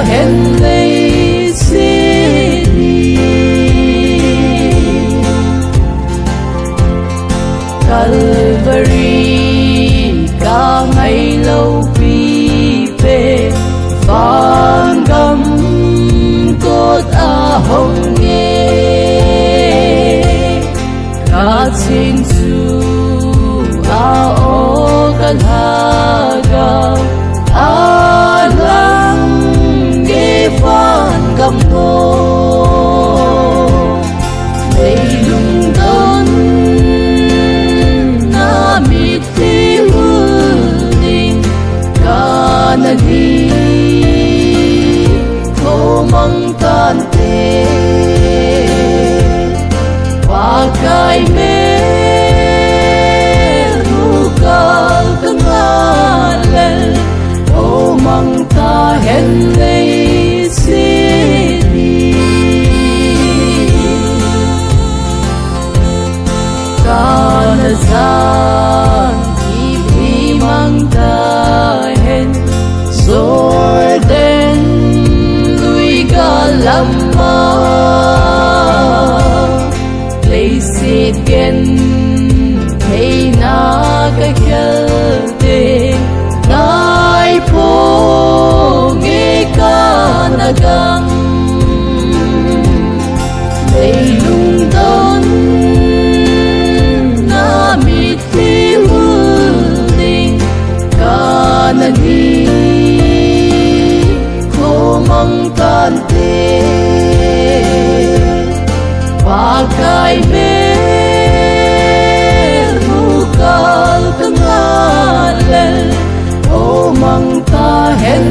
hen lei si Calvary ca ngày lâu vi về phan gấm cốt hồng nghe ca xin su o kan haga lang nghe phan gấm ngô mong tan te pakai me rukal kengalel o mang ta hen lei sini kana san ibi mang ta hen Jordan lama place again hey na ka kyalte nai po nge ka nagang leilung don na miti huling ka nani mong tan te pakai merukal kengalel o mang ta hen